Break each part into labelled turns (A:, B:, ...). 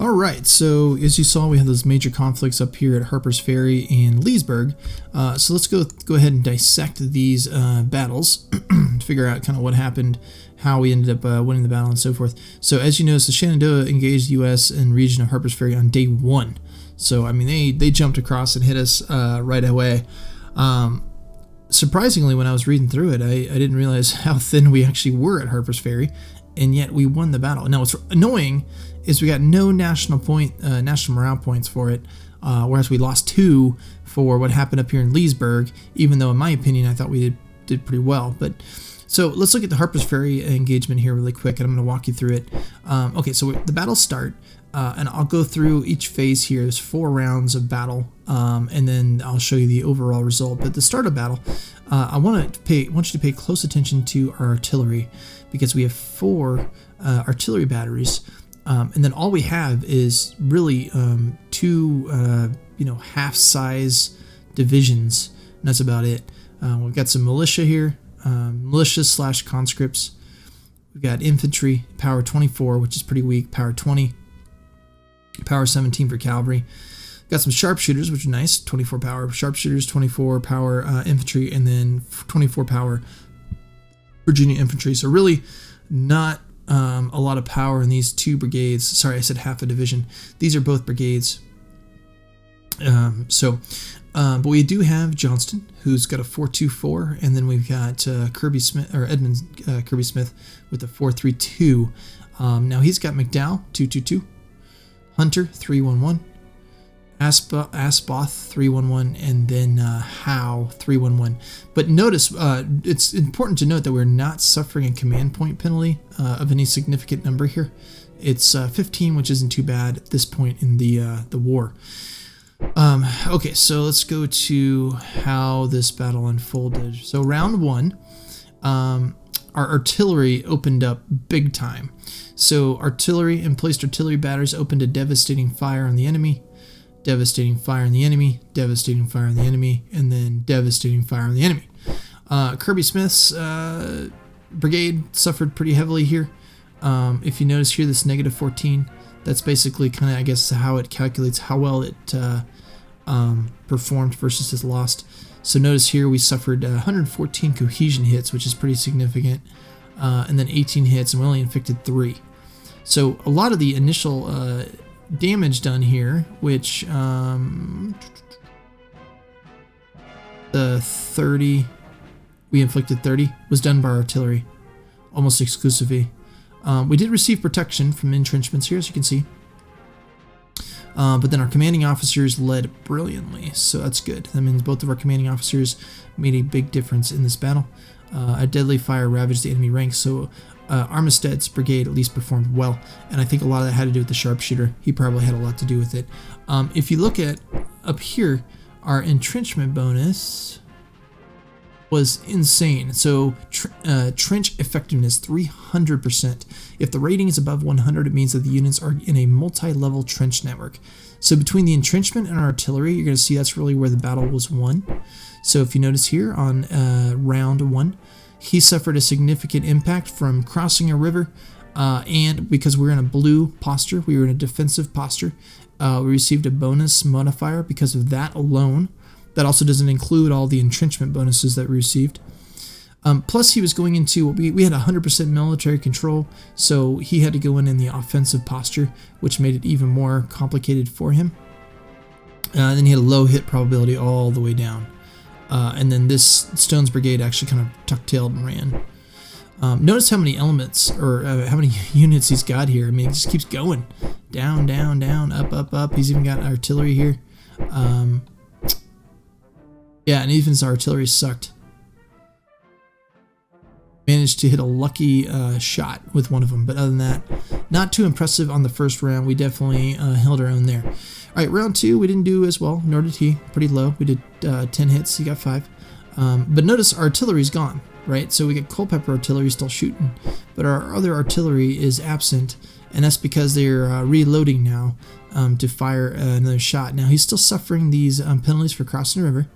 A: All right, so as you saw, we have those major conflicts up here at Harpers Ferry and Leesburg. So let's go ahead and dissect these battles to figure out kind of what happened, how we ended up winning the battle, and so forth. So as you notice, the Shenandoah engaged the U.S. and region of Harpers Ferry on day 1. So I mean, they jumped across and hit us right away. Surprisingly, when I was reading through it, I didn't realize how thin we actually were at Harpers Ferry, and yet we won the battle. Now, what's annoying is we got no national morale points for it, whereas we lost 2 for what happened up here in Leesburg, even though in my opinion I thought we did pretty well. But so let's look at the Harpers Ferry engagement here really quick, and I'm going to walk you through it. Okay, so the battles start, and I'll go through each phase here. There's 4 rounds of battle, and then I'll show you the overall result. But the start of battle, I want you to pay close attention to our artillery, because we have 4 artillery batteries. And then all we have is really 2, half-size divisions, and that's about it. We've got some militia here, militia/conscripts. We've got infantry, power 24, which is pretty weak, power 20, power 17 for cavalry. Got some sharpshooters, which are nice, 24 power sharpshooters, 24 power infantry, and then 24 power Virginia infantry. So really not a lot of power in these 2 brigades. Sorry, I said half a division. These are both brigades. But we do have Johnston, who's got a 4.24, and then we've got Edmund Kirby Smith with a 4.32. Now he's got McDowell 2.22, Hunter 3.11, Asboth 3.11, and then Howe 3.11. But notice, it's important to note that we're not suffering a command point penalty of any significant number here. It's 15, which isn't too bad at this point in the war. Okay, so let's go to how this battle unfolded. So round 1, our artillery opened up big time. So artillery and placed artillery batteries opened a devastating fire on the enemy. Devastating fire on the enemy, devastating fire on the enemy, and then devastating fire on the enemy. Kirby Smith's brigade suffered pretty heavily here. If you notice here, this -14, that's basically kind of, I guess, how it calculates how well it performed versus his lost. So notice here we suffered 114 cohesion hits, which is pretty significant, and then 18 hits, and we only inflicted 3. So a lot of the initial damage done here, which the 30 we inflicted 30 was done by artillery almost exclusively. We did receive protection from entrenchments here, as you can see, but then our commanding officers led brilliantly, so that's good. That means both of our commanding officers made a big difference in this battle. A deadly fire ravaged the enemy ranks, so Armistead's brigade at least performed well, and I think a lot of that had to do with the sharpshooter. He probably had a lot to do with it. If you look at up here, our entrenchment bonus was insane. So trench effectiveness 300%. If the rating is above 100, it means that the units are in a multi-level trench network. So between the entrenchment and our artillery, you're going to see that's really where the battle was won. So if you notice here on round 1, he suffered a significant impact from crossing a river, and because we're in a blue posture, we were in a defensive posture, we received a bonus modifier because of that alone. That also doesn't include all the entrenchment bonuses that we received. Plus, he was going into, we had 100% military control, so he had to go in the offensive posture, which made it even more complicated for him. And then he had a low hit probability all the way down. And then this Stone's brigade actually kind of tuck-tailed and ran. Notice how many elements, or how many units he's got here. I mean, it just keeps going. Down, down, down, up, up, up. He's even got artillery here. Yeah, and even his artillery sucked. Managed to hit a lucky shot with one of them, but other than that, not too impressive on the first round. We definitely held our own there. All right, round 2, we didn't do as well, nor did he. Pretty low. We did 10 hits. He got 5. But notice our artillery's gone, right? So we get Culpeper artillery still shooting, but our other artillery is absent, and that's because they're reloading now to fire another shot. Now, he's still suffering these penalties for crossing the river,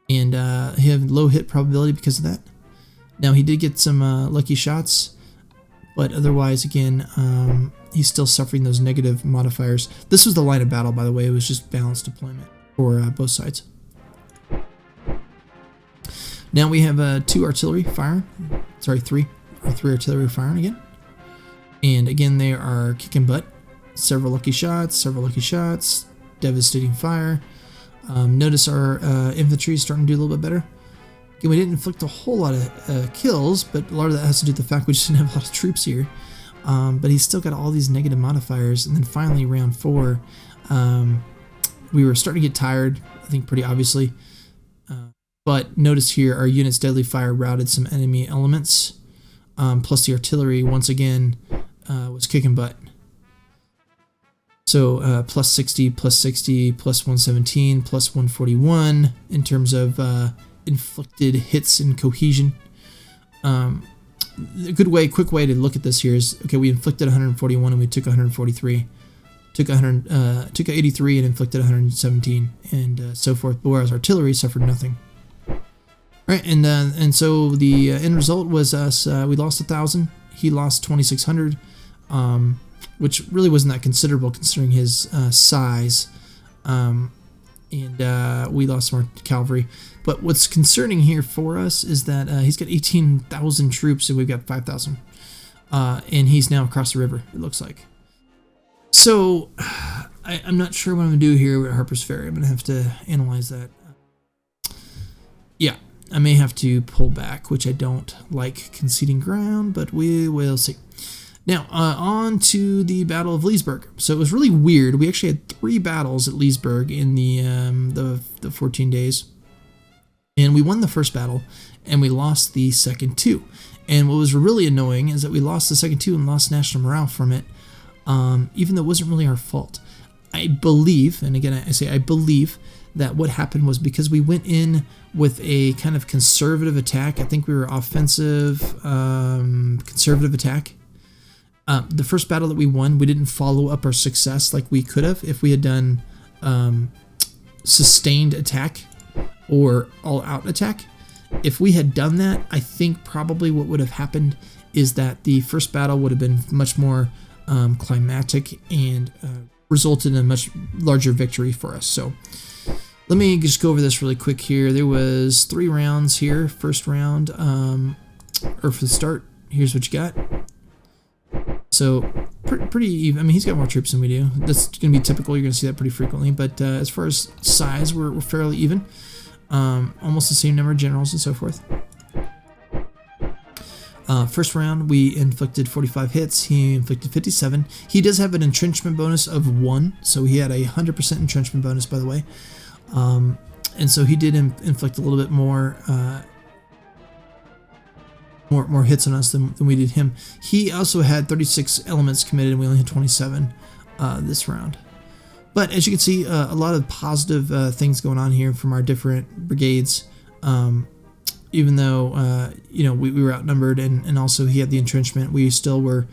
A: and he had low hit probability because of that. Now, he did get some lucky shots, but otherwise, again, he's still suffering those negative modifiers. This was the line of battle, by the way. It was just balanced deployment for both sides. Now we have 2 artillery firing. Sorry, 3 artillery firing again. And again, they are kicking butt. Several lucky shots, devastating fire. Notice our infantry is starting to do a little bit better. Again, we didn't inflict a whole lot of kills, but a lot of that has to do with the fact we just didn't have a lot of troops here. But he's still got all these negative modifiers. And then finally, round 4, we were starting to get tired, I think pretty obviously. But notice here, our unit's deadly fire routed some enemy elements. Plus the artillery, once again, was kicking butt. So plus 60, plus 60, plus 117, plus 141 in terms of inflicted hits and cohesion. A quick way to look at this here is, okay, we inflicted 141 and we took 143. Took 83 and inflicted 117 and so forth, but whereas artillery suffered nothing. Right, and so the end result was us, we lost 1,000, he lost 2,600, which really wasn't that considerable considering his size, and we lost more cavalry. But what's concerning here for us is that he's got 18,000 troops and we've got 5,000, and he's now across the river, it looks like. So I'm not sure what I'm going to do here with Harpers Ferry. I'm going to have to analyze that. Yeah, I may have to pull back, which I don't like conceding ground, but we will see. Now, on to the Battle of Leesburg. So it was really weird. We actually had 3 battles at Leesburg in the 14 days. And we won the first battle, and we lost the second 2. And what was really annoying is that we lost the second 2 and lost national morale from it, even though it wasn't really our fault. I believe, and again I say I believe, that what happened was because we went in with a kind of conservative attack. I think we were offensive, conservative attack. The first battle that we won, we didn't follow up our success like we could have if we had done sustained attack or all-out attack. If we had done that, I think probably what would have happened is that the first battle would have been much more climactic and resulted in a much larger victory for us. So let me just go over this really quick here. There was 3 rounds here. First round, or for the start, here's what you got. So pretty even. I mean, he's got more troops than we do. That's going to be typical. You're going to see that pretty frequently. But as far as size, we're fairly even. Almost the same number of generals and so forth. First round, we inflicted 45 hits. He inflicted 57. He does have an entrenchment bonus of 1, so he had a 100% entrenchment bonus, by the way. And so he did inflict a little bit more hits on us than we did him. He also had 36 elements committed, and we only had 27 this round. But as you can see, a lot of positive things going on here from our different brigades. Even though we were outnumbered, and also he had the entrenchment, we still were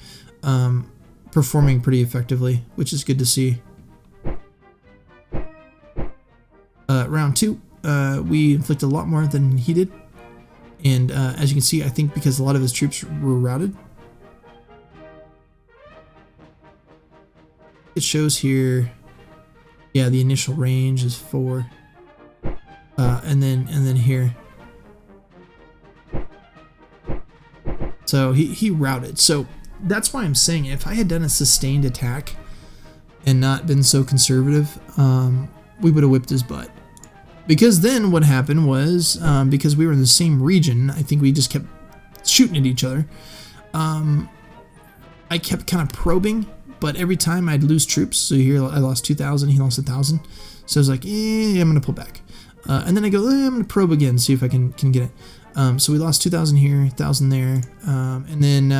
A: performing pretty effectively, which is good to see. Round 2, we inflicted a lot more than he did, and as you can see, I think because a lot of his troops were routed. It shows here, yeah, the initial range is 4, and then here. So he routed. So that's why I'm saying if I had done a sustained attack and not been so conservative, we would have whipped his butt. Because then what happened was, because we were in the same region, I think we just kept shooting at each other. I kept kind of probing, but every time I'd lose troops. So here I lost 2,000, he lost 1,000. So I was like, I'm going to pull back. And then I go, I'm going to probe again, see if I can get it. So we lost 2,000 here, 1,000 there, and then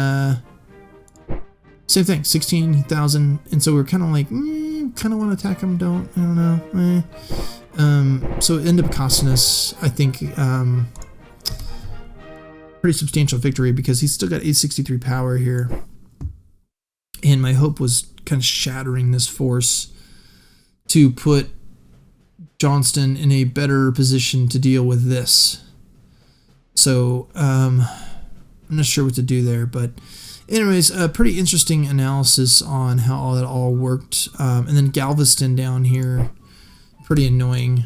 A: same thing, 16,000. And so we're kind of like, kind of want to attack him, I don't know. So it ended up costing us, I think, pretty substantial victory because he's still got 863 power here. And my hope was kind of shattering this force to put Johnston in a better position to deal with this. So I'm not sure what to do there, but Anyways, a pretty interesting analysis on how all that all worked. And then Galveston down here, pretty annoying.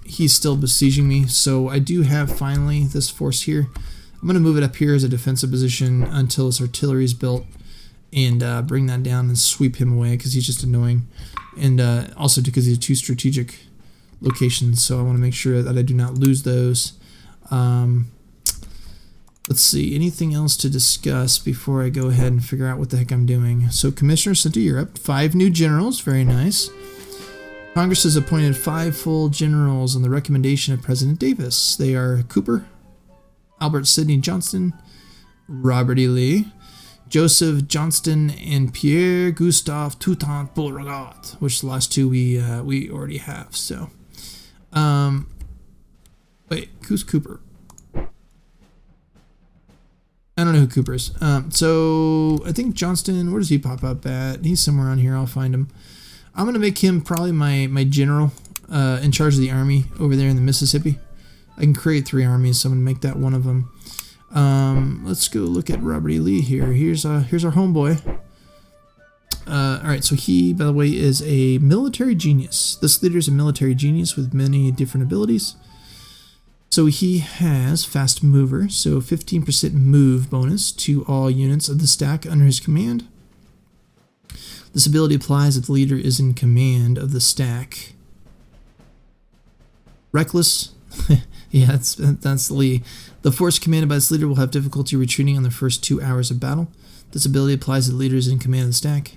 A: He's still besieging me, so I do have finally this force here. I'm going to move it up here as a defensive position until his artillery is built, and bring that down and sweep him away because he's just annoying. And also because he's 2 strategic locations, so I want to make sure that I do not lose those. Let's see, anything else to discuss before I go ahead and figure out what the heck I'm doing? So Commissioner sent to Europe, 5 new generals, very nice. Congress has appointed 5 full generals on the recommendation of President Davis. They are Cooper, Albert Sidney Johnston, Robert E. Lee, Joseph Johnston, and Pierre Gustave Toutant Beauregard, which the last 2 we already have. So, wait, who's Cooper? I don't know who Cooper is. So I think Johnston, where does he pop up at? He's somewhere on here. I'll find him. I'm going to make him probably my general in charge of the army over there in the Mississippi. I can create 3 armies, so I'm going to make that one of them. Let's go look at Robert E. Lee here. Here's our homeboy. Alright, so he, by the way, is a military genius. This leader is a military genius with many different abilities. So he has fast mover, so 15% move bonus to all units of the stack under his command. This ability applies if the leader is in command of the stack. Reckless. Yeah, that's Lee. The force commanded by this leader will have difficulty retreating on the first 2 hours of battle. This ability applies if the leader is in command of the stack.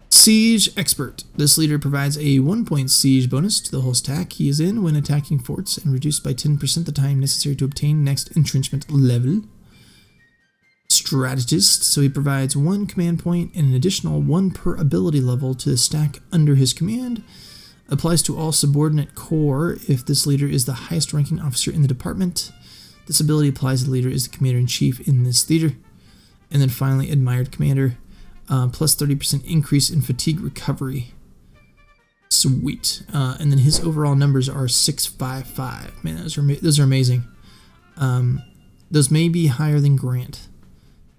A: Siege Expert. This leader provides a 1-point siege bonus to the whole stack he is in when attacking forts, and reduced by 10% the time necessary to obtain next entrenchment level. Strategist. So he provides 1 command point and an additional 1 per ability level to the stack under his command. Applies to all subordinate corps if this leader is the highest ranking officer in the department. This ability applies if the leader is the commander-in-chief in this theater. And then finally, Admired Commander. Plus 30% increase in fatigue recovery. Sweet. And then his overall numbers are 655. Man, those are amazing. Those may be higher than Grant.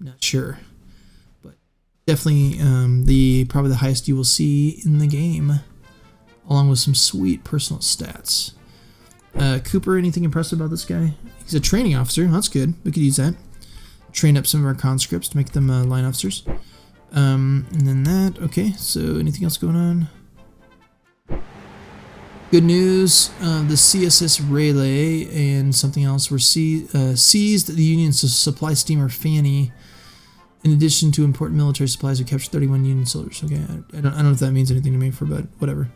A: Not sure. But definitely probably the highest you will see in the game. Along with some sweet personal stats. Cooper, anything impressive about this guy? He's a training officer. That's good. We could use that. Train up some of our conscripts to make them line officers. And then that. Okay, so anything else going on? Good news. The CSS Relay and something else were seized the Union's supply steamer Fanny. In addition to important military supplies, we captured 31 Union soldiers. Okay, I don't know if that means anything to me, but whatever.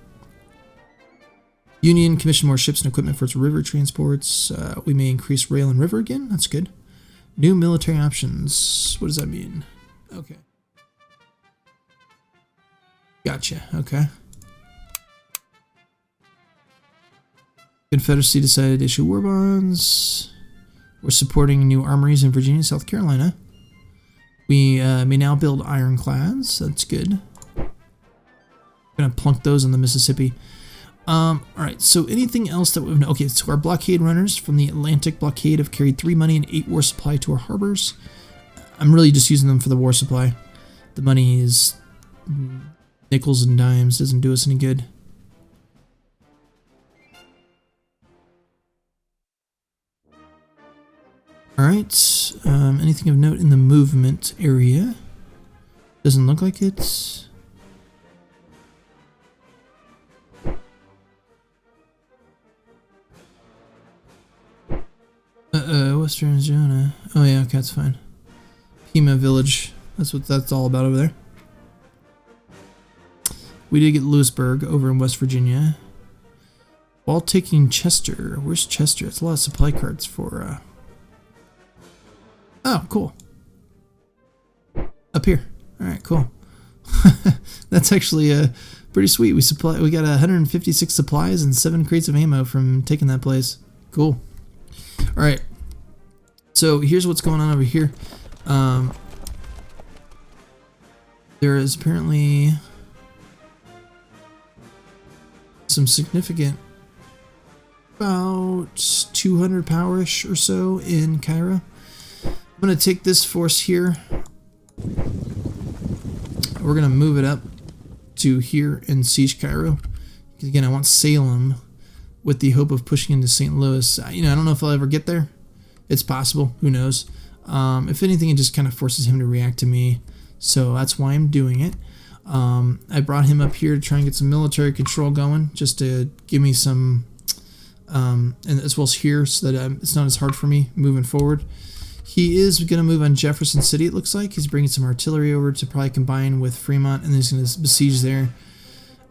A: Union commissioned more ships and equipment for its river transports. We may increase rail and river again. That's good. New military options. What does that mean? Okay. Gotcha. Okay. Confederacy decided to issue war bonds. We're supporting new armories in Virginia and South Carolina. We may now build ironclads. That's good. Gonna plunk those on the Mississippi. Alright, so anything else that we've... Okay, so our blockade runners from the Atlantic blockade have carried 3 money and 8 war supply to our harbors. I'm really just using them for the war supply. The money is nickels and dimes, doesn't do us any good. Alright, anything of note in the movement area? Doesn't look like it. Western Arizona. Oh yeah, okay, that's fine. Pima Village. That's what that's all about over there. We did get Lewisburg over in West Virginia. While taking Chester. Where's Chester? That's a lot of supply cards for Oh, cool. Up here. Alright, cool. That's actually pretty sweet. We got 156 supplies and 7 crates of ammo from taking that place. Cool. Alright. So here's what's going on over here. There is apparently some significant, about 200 powerish or so in Cairo. I'm going to take this force here we're gonna move it up to here and siege Cairo. Because again, I want Salem with the hope of pushing into St. Louis. You know, I don't know if I'll ever get there. It's possible. Who knows? If anything, it just kind of forces him to react to me. So that's why I'm doing it. I brought him up here to try and get some military control going, just to give me some, and as well as here, so that it's not as hard for me moving forward. He is going to move on Jefferson City, it looks like. He's bringing some artillery over to probably combine with Fremont, and he's going to besiege there.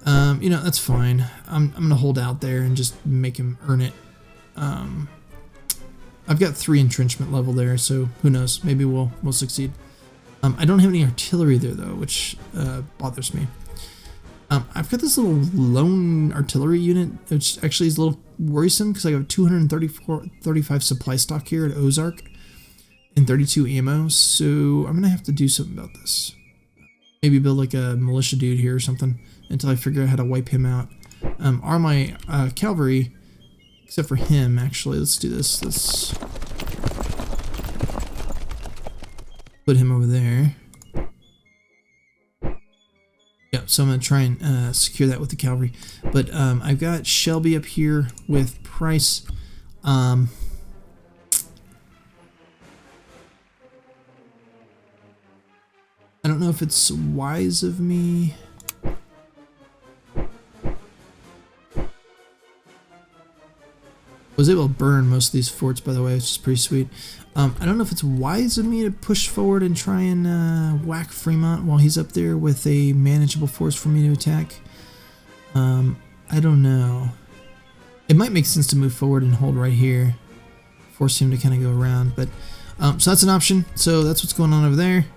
A: You know, that's fine. I'm going to hold out there and just make him earn it. I've got 3 entrenchment level there, so who knows? Maybe we'll succeed. I don't have any artillery there, though, which bothers me. I've got this little lone artillery unit, which actually is a little worrisome because I have 235 supply stock here at Ozark and 32 ammo, so I'm going to have to do something about this. Maybe build like a militia dude here or something until I figure out how to wipe him out. Are my cavalry, except for him, actually, let's do this. Let's put him over there. Yep, so I'm going to try and secure that with the cavalry. But I've got Shelby up here with Price. I don't know if it's wise of me. I was able to burn most of these forts, by the way, which is pretty sweet. I don't know if it's wise of me to push forward and try and whack Fremont while he's up there with a manageable force for me to attack. I don't know. It might make sense to move forward and hold right here, force him to kind of go around. But so that's an option. So that's what's going on over there.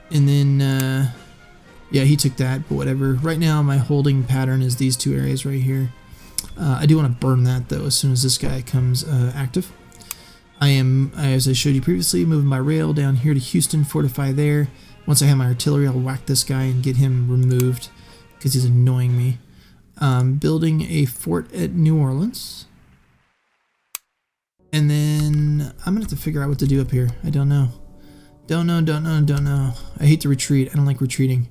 A: And then, yeah, he took that, but whatever. Right now, my holding pattern is these 2 areas right here. I do want to burn that, though, as soon as this guy comes active. I am, as I showed you previously, moving by rail down here to Houston, fortify there. Once I have my artillery, I'll whack this guy and get him removed because he's annoying me. Building a fort at New Orleans. And then I'm going to have to figure out what to do up here. I don't know. Don't know. I hate to retreat. I don't like retreating.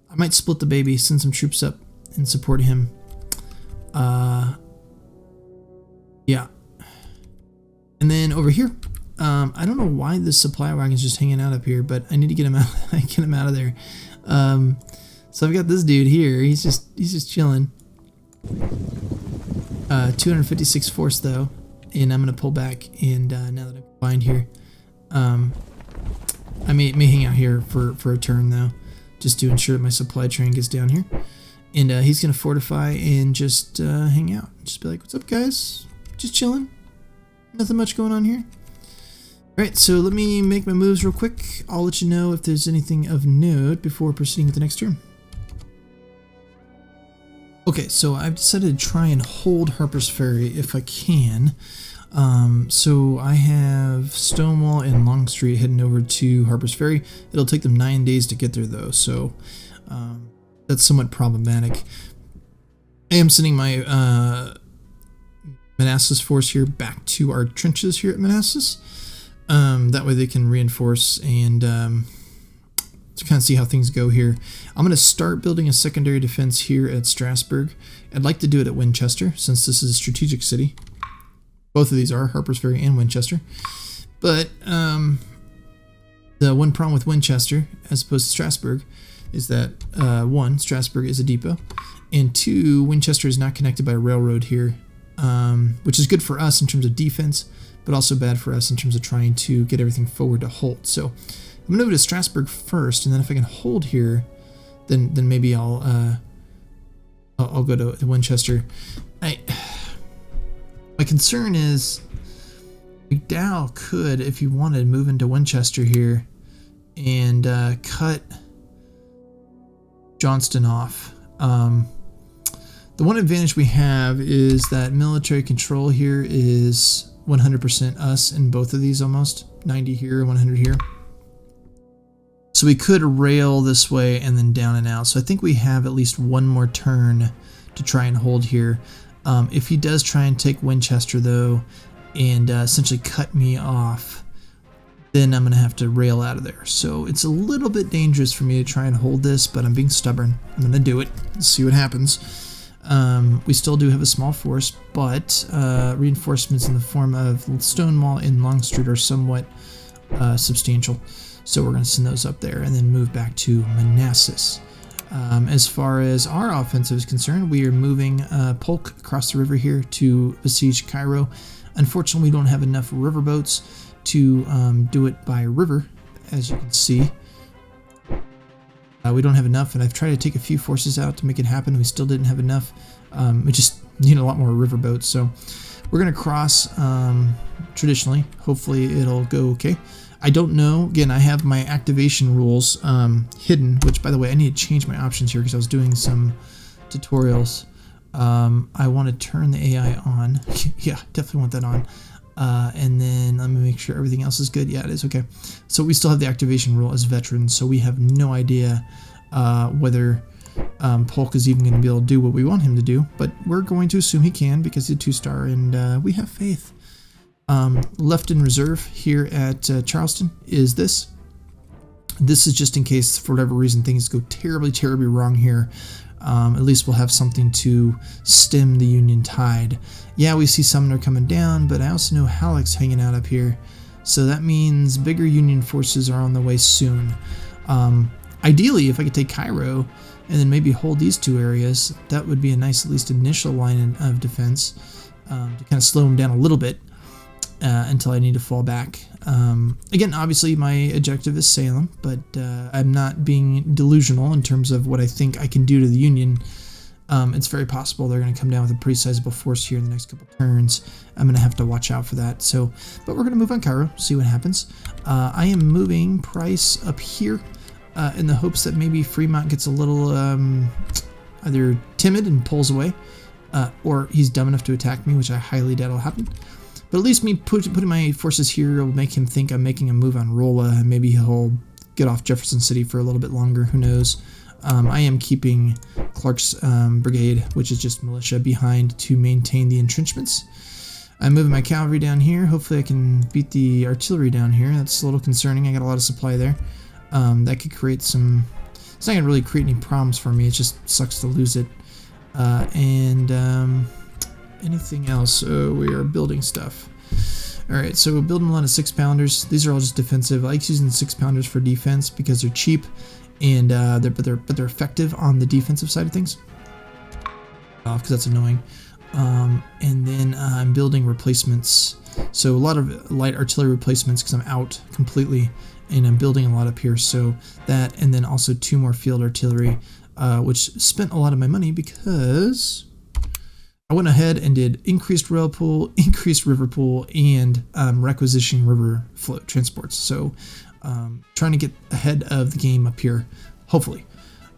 A: I might split the baby, send some troops up, and support him. Yeah. And then over here, I don't know why this supply wagon's just hanging out up here, but I need to get him out. Get him out of there. So I've got this dude here. He's just chilling. 256 force though, and I'm gonna pull back. And now that I'm combined here, I may hang out here for a turn though, just to ensure that my supply train gets down here. And he's going to fortify and just hang out. Just be like, what's up, guys? Just chilling. Nothing much going on here. All right, so let me make my moves real quick. I'll let you know if there's anything of note before proceeding with the next turn. Okay, so I've decided to try and hold Harpers Ferry if I can. So I have Stonewall and Longstreet heading over to Harpers Ferry. It'll take them 9 days to get there, though, so that's somewhat problematic. I am sending my Manassas force here back to our trenches here at Manassas. That way they can reinforce and to kind of see how things go here. I'm going to start building a secondary defense here at Strasburg. I'd like to do it at Winchester, since this is a strategic city. Both of these are, Harpers Ferry and Winchester. But the one problem with Winchester, as opposed to Strasburg, is that 1, Strasburg is a depot, and 2, Winchester is not connected by a railroad here, which is good for us in terms of defense, but also bad for us in terms of trying to get everything forward to Holt. So I'm going to move to Strasburg first, and then if I can hold here, then maybe I'll go to Winchester. My concern is McDowell could, if he wanted, move into Winchester here and cut Johnston off. The one advantage we have is that military control here is 100% us in both of these, almost 90 here, 100 here. So we could rail this way and then down and out. So I think we have at least one more turn to try and hold here. If he does try and take Winchester though, and essentially cut me off, then I'm going to have to rail out of there. So it's a little bit dangerous for me to try and hold this, but I'm being stubborn. I'm going to do it. Let's see what happens. We still do have a small force, but reinforcements in the form of Stone Wall and Longstreet are somewhat substantial. So we're going to send those up there and then move back to Manassas. As far as our offensive is concerned, we are moving Polk across the river here to besiege Cairo. Unfortunately, we don't have enough riverboats to do it by river, as you can see. We don't have enough, and I've tried to take a few forces out to make it happen. We still didn't have enough. We just need a lot more riverboats, so we're going to cross traditionally. Hopefully it'll go okay. I don't know. Again, I have my activation rules hidden, which, by the way, I need to change my options here because I was doing some tutorials. I want to turn the AI on. Yeah, definitely want that on. And then let me make sure everything else is good. Yeah, it is. Okay. So we still have the activation rule as veterans, so we have no idea whether Polk is even going to be able to do what we want him to do, but we're going to assume he can because he's a 2-star, and we have faith. Left in reserve here at Charleston is this. This is just in case, for whatever reason, things go terribly, terribly wrong here. At least we'll have something to stem the Union tide. Yeah, we see Sumner coming down, but I also know Halleck's hanging out up here. So that means bigger Union forces are on the way soon. Ideally, if I could take Cairo and then maybe hold these two areas, that would be a nice, at least initial line of defense to kind of slow them down a little bit until I need to fall back. Again, obviously my objective is Salem, but I'm not being delusional in terms of what I think I can do to the Union. It's very possible they're going to come down with a pretty sizable force here in the next couple turns. I'm going to have to watch out for that. So, but we're going to move on Cairo, see what happens. I am moving Price up here in the hopes that maybe Fremont gets a little either timid and pulls away, or he's dumb enough to attack me, which I highly doubt will happen. But at least me putting my forces here will make him think I'm making a move on Rolla, and maybe he'll get off Jefferson City for a little bit longer. Who knows? I am keeping Clark's brigade, which is just militia, behind to maintain the entrenchments. I'm moving my cavalry down here. Hopefully I can beat the artillery down here. That's a little concerning. I got a lot of supply there. That could create some... It's not going to really create any problems for me. It just sucks to lose it. Anything else? We are building stuff. Alright, so we're building a lot of 6-pounders. These are all just defensive. I like using 6-pounders for defense because they're cheap and they're effective on the defensive side of things. Because that's annoying. And then I'm building replacements. So a lot of light artillery replacements because I'm out completely, and I'm building a lot up here. So that, and then also 2 more field artillery, which spent a lot of my money because I went ahead and did increased rail pool, increased river pool, and requisitioning river float transports. So trying to get ahead of the game up here, hopefully.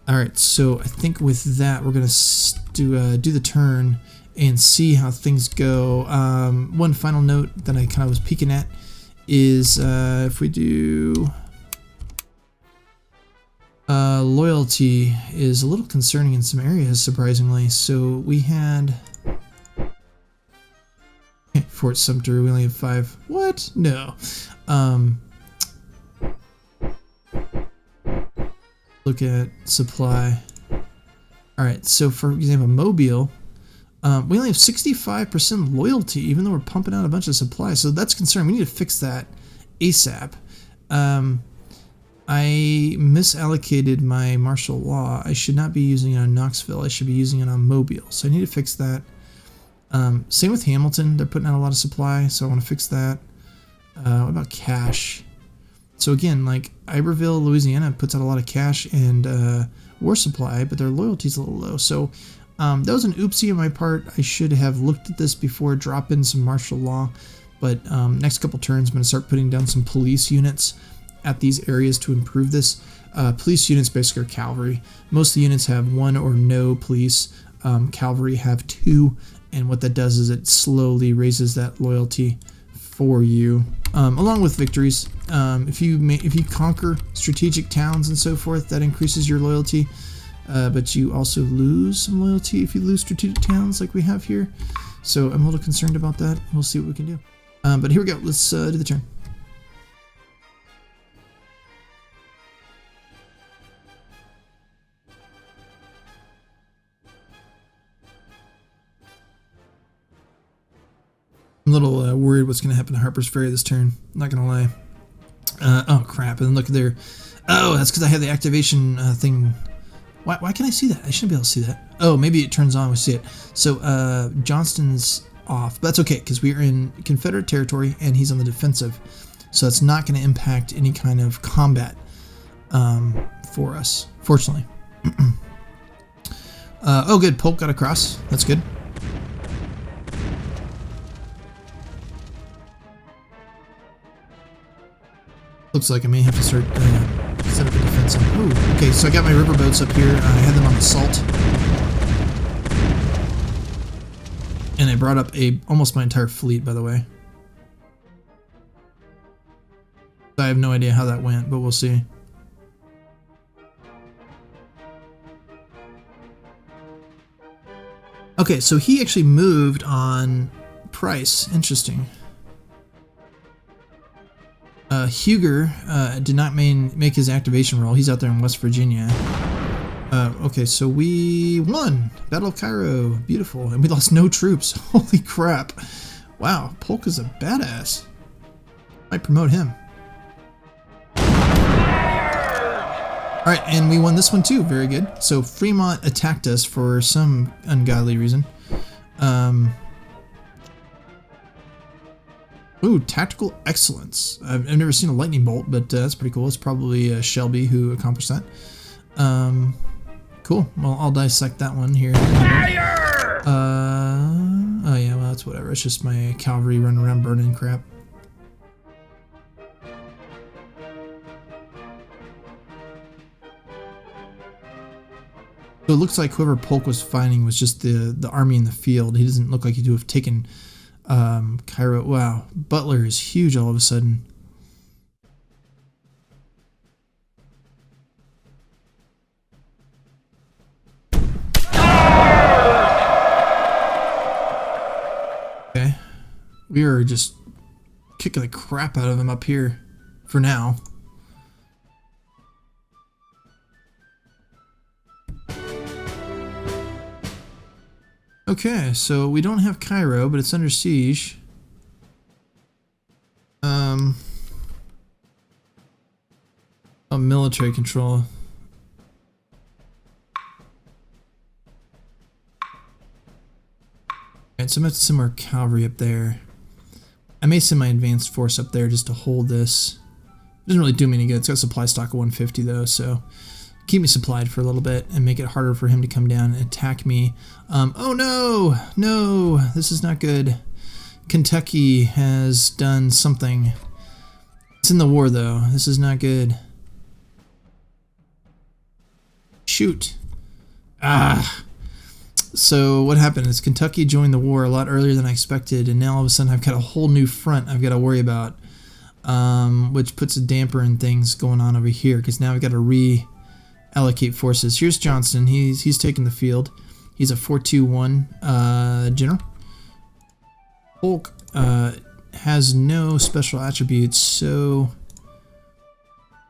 A: All right, so I think with that, we're going to do the turn and see how things go. One final note that I kind of was peeking at is if we do... loyalty is a little concerning in some areas, surprisingly. So we had... Fort Sumter, we only have 5. What? No. Look at supply. Alright, so for example, Mobile, we only have 65% loyalty, even though we're pumping out a bunch of supply. So that's concerning. We need to fix that ASAP. I misallocated my martial law. I should not be using it on Knoxville. I should be using it on Mobile. So I need to fix that. Same with Hamilton. They're putting out a lot of supply, so I want to fix that. What about cash? So again, like Iberville, Louisiana puts out a lot of cash and war supply, but their loyalty is a little low. So that was an oopsie on my part. I should have looked at this before, drop in some martial law. But next couple turns, I'm going to start putting down some police units at these areas to improve this. Police units basically are cavalry. Most of the units have 1 or no police. Cavalry have 2, and what that does is it slowly raises that loyalty for you, along with victories. If you conquer strategic towns and so forth, that increases your loyalty. But you also lose some loyalty if you lose strategic towns like we have here. So I'm a little concerned about that. We'll see what we can do. But here we go. Let's do the turn. little worried what's going to happen to Harpers Ferry this turn. Not going to lie. Oh, crap. And look there. Oh, that's because I have the activation thing. Why can I see that? I shouldn't be able to see that. Oh, maybe it turns on. We see it. So Johnston's off. But that's okay, because we are in Confederate territory, and he's on the defensive. So it's not going to impact any kind of combat for us, fortunately. Oh, good. Polk got across. That's good. Looks like I may have to start set up a defense. Oh, okay. So I got my river boats up here. I had them on assault, and I brought up almost my entire fleet, by the way. I have no idea how that went, but we'll see. Okay, so he actually moved on price. Interesting. Huger did not make his activation roll. He's out there in West Virginia. Okay, so we won. Battle of Cairo. Beautiful. And we lost no troops. Holy crap. Wow, Polk is a badass. Might promote him. Alright, and we won this one too. Very good. So Fremont attacked us for some ungodly reason. Ooh, tactical excellence. I've never seen a lightning bolt, but that's pretty cool. It's probably Shelby who accomplished that. Cool. Well, I'll dissect that one here.
B: Fire!
A: Oh yeah, well that's whatever. It's just my cavalry running around burning crap. So it looks like whoever Polk was fighting was just the army in the field. He doesn't look like he would have taken Cairo. Wow, Butler is huge all of a sudden. Okay, we are just kicking the crap out of him up here for now. Okay, so we don't have Cairo, but it's under siege. Oh, military control. Alright, so I'm going to send more cavalry up there. I may send my advanced force up there just to hold this. It doesn't really do me any good. It's got a supply stock of 150 though, so keep me supplied for a little bit and make it harder for him to come down and attack me. Oh no! No! This is not good. Kentucky has done something. It's in the war though. This is not good. Shoot. Ah! So what happened is Kentucky joined the war a lot earlier than I expected, and now all of a sudden I've got a whole new front I've got to worry about, which puts a damper in things going on over here, because now I've got to reallocate forces. Here's Johnston. He's taking the field. He's a 421 general. Polk has no special attributes, so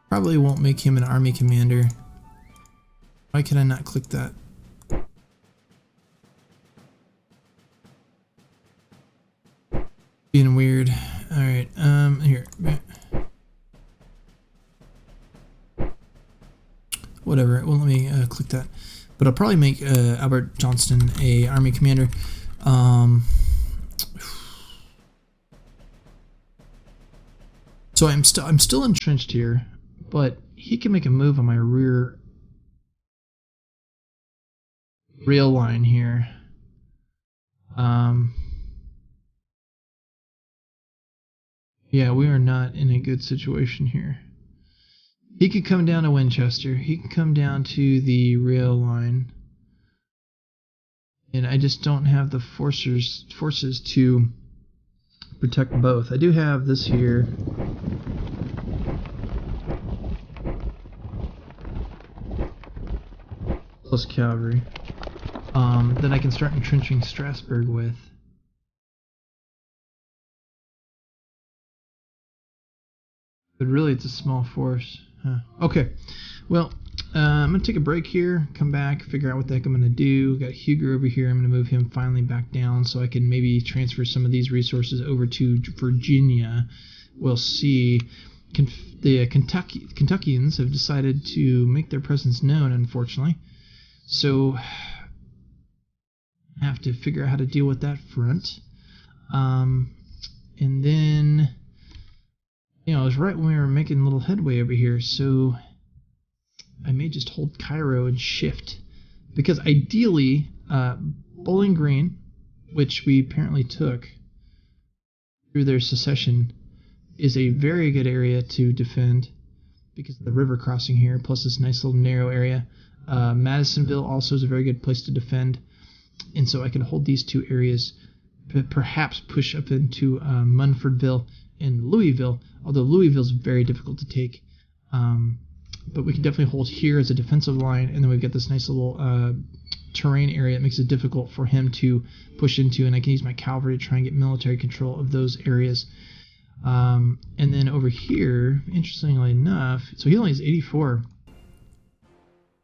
A: probably won't make him an army commander. Why can I not click that? Being weird. Alright, here. Whatever, it won't let me click that. But I'll probably make Albert Johnston a army commander. So I'm still entrenched here, but he can make a move on my rear rail line here. Yeah, we are not in a good situation here. He could come down to Winchester. He can come down to the rail line. And I just don't have the forces to protect both. I do have this here. Plus cavalry. That I can start entrenching Strasbourg with. But really it's a small force. Huh. Okay. Well, I'm going to take a break here, come back, figure out what the heck I'm going to do. Got Huger over here. I'm going to move him finally back down so I can maybe transfer some of these resources over to Virginia. We'll see. The Kentuckians have decided to make their presence known, unfortunately. So I have to figure out how to deal with that front. And then, you know, it was right when we were making a little headway over here, so I may just hold Cairo and shift. Because ideally, Bowling Green, which we apparently took through their secession, is a very good area to defend because of the river crossing here, plus this nice little narrow area. Madisonville also is a very good place to defend, and so I can hold these two areas, perhaps push up into Munfordville and Louisville, although Louisville is very difficult to take. But we can definitely hold here as a defensive line, and then we've got this nice little terrain area that makes it difficult for him to push into, and I can use my cavalry to try and get military control of those areas. And then over here, interestingly enough, so he only has 84.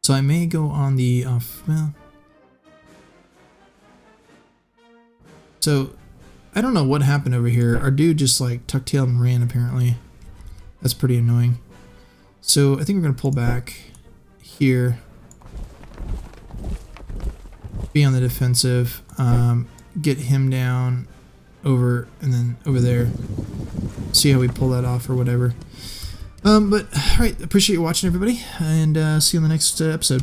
A: So I may go on the well. So I don't know what happened over here. Our dude just like tucked tail and ran apparently. That's pretty annoying. So I think we're gonna pull back here, be on the defensive, get him down over and then over there. See how we pull that off or whatever. But all right, appreciate you watching, everybody, and see you on the next episode.